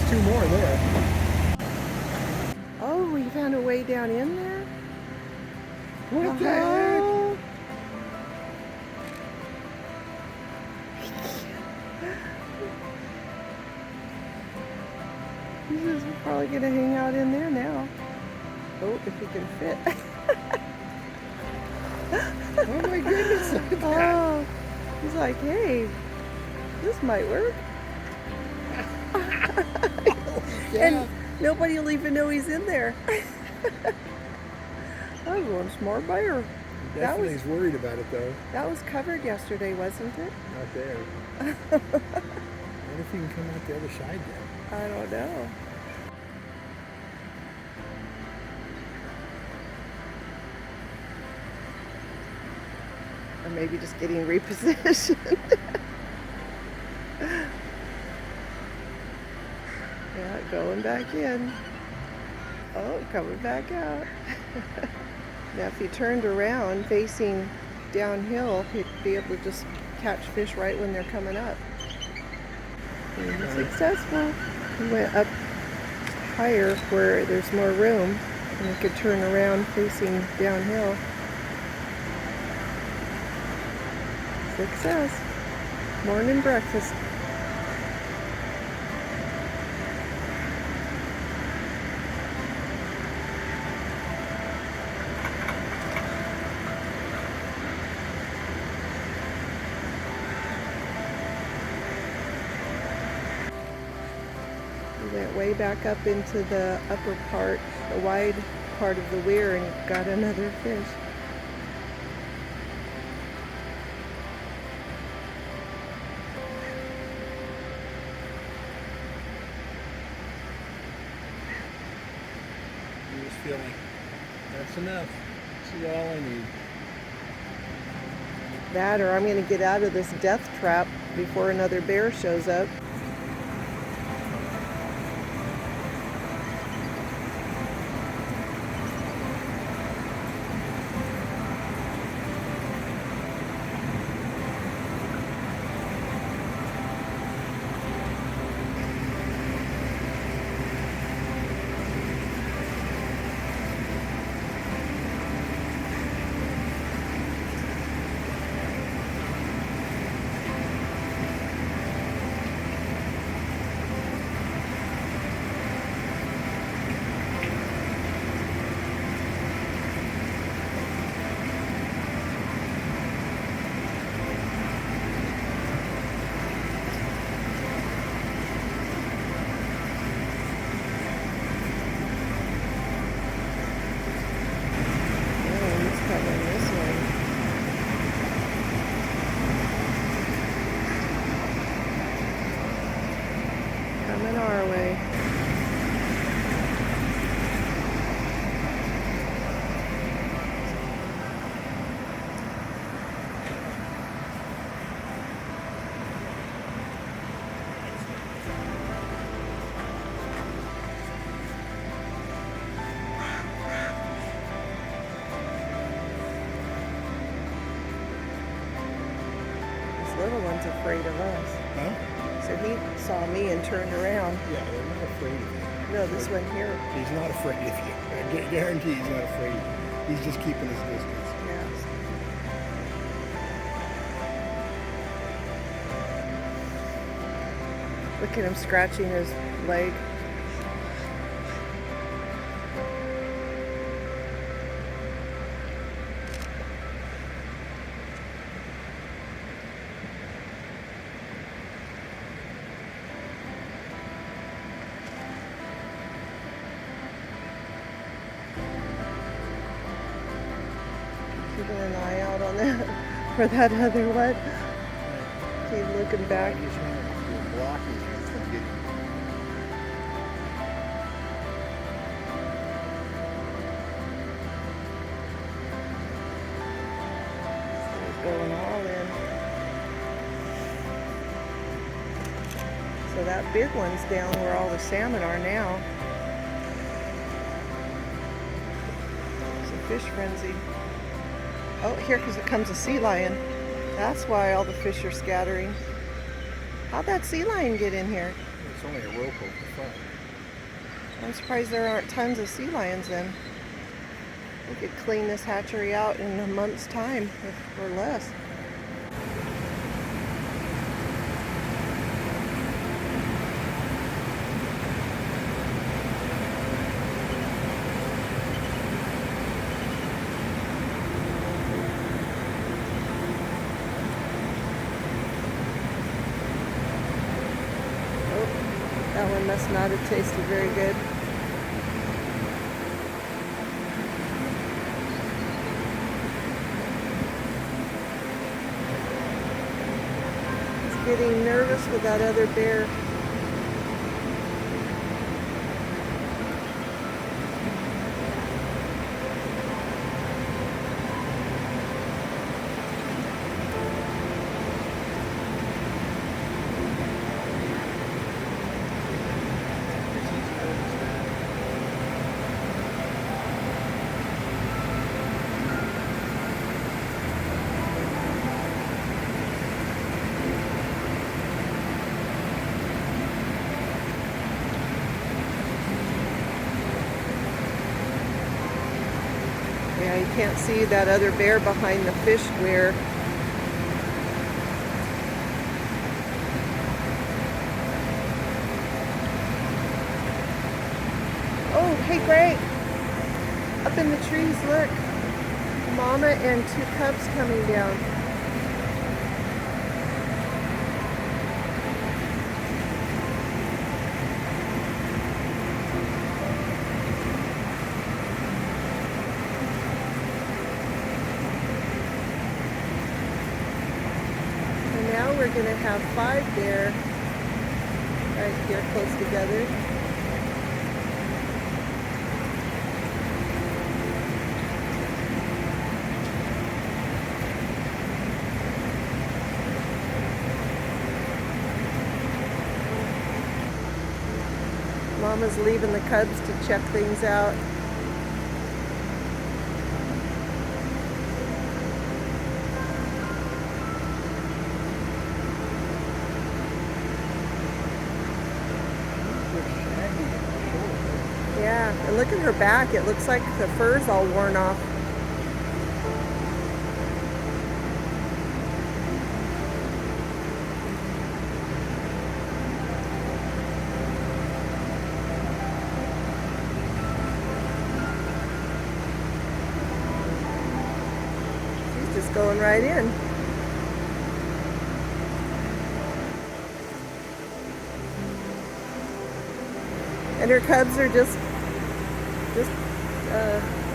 there's two more there. Oh, we found a way down in there? What the heck? This is probably gonna hang out in there now. Oh, if he can fit. Oh my goodness, look at that. Oh, he's like, hey, this might work. And nobody will even know he's in there. I was once more bear. Definitely is worried about it though. That was covered yesterday, wasn't it? Not there. What if he can come out the other side then? I don't know. Or maybe just getting repositioned. Yeah, going back in. Oh, coming back out. Now if he turned around facing downhill, he'd be able to just catch fish right when they're coming up. He was successful. He went up higher where there's more room and he could turn around facing downhill. Success. Morning breakfast. We went way back up into the upper part, the wide part of the weir, and got another fish. I'm just feeling that's enough. This is all I need. That, or I'm going to get out of this death trap before another bear shows up. Coming our way. This little one's afraid of us. Huh? So he saw me and turned around. Yeah, they're not afraid of you. No, this one here. He's not afraid of you. I guarantee he's not afraid of you. He's just keeping his distance. Yes. Look at him scratching his leg. Keeping an eye out on that for that other one. Keep looking back. You're blocking him from getting. He's going all in. So that big one's down where all the salmon are now. It's a fish frenzy. Oh, here comes a sea lion. That's why all the fish are scattering. How'd that sea lion get in here? It's only a rope over the front. I'm surprised there aren't tons of sea lions in. We could clean this hatchery out in a month's time or less. That one must not have tasted very good. He's getting nervous with that other bear. Yeah, you can't see that other bear behind the fish weir. Oh, hey, Greg. Up in the trees, look. Mama and 2 cubs coming down. Now we're going to have 5 there, right here close together. Mama's leaving the cubs to check things out. Yeah, and look at her back. It looks like the fur's all worn off. She's just going right in. And her cubs are just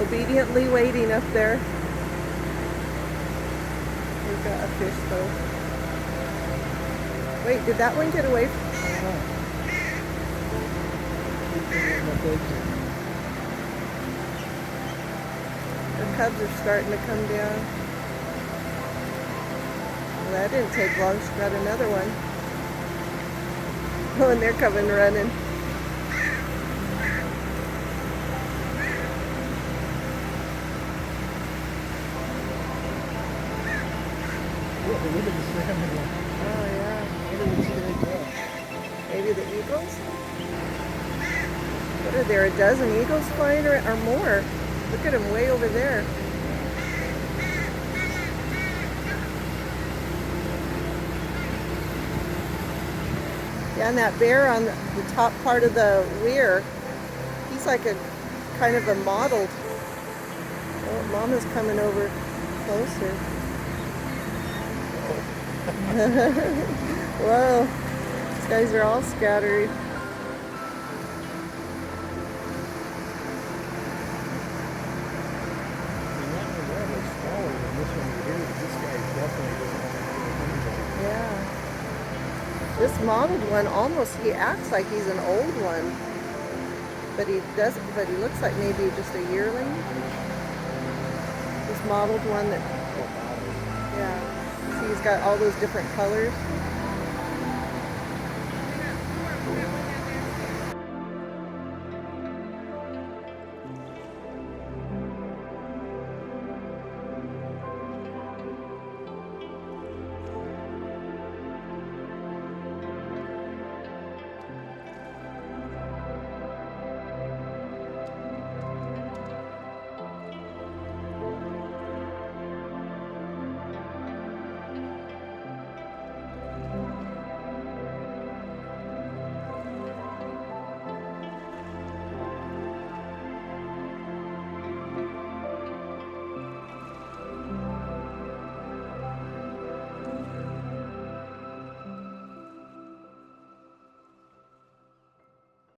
obediently waiting up there. We've got a fish though. Wait, did that one get away? Her cubs are starting to come down. Well, that didn't take long. She got another one. Oh, and they're coming running. Look at the salmon one. Oh, yeah. Maybe the eagles? What are there, a dozen eagles flying or more? Look at them way over there. Yeah, and that bear on the top part of the weir, he's like a kind of a mottled. Oh, Mama's coming over closer. Whoa, these guys are all scattered. Yeah. This mottled one almost, he acts like he's an old one. But he doesn't, but he looks like maybe just a yearling. This mottled one that, yeah. See, he's got all those different colors.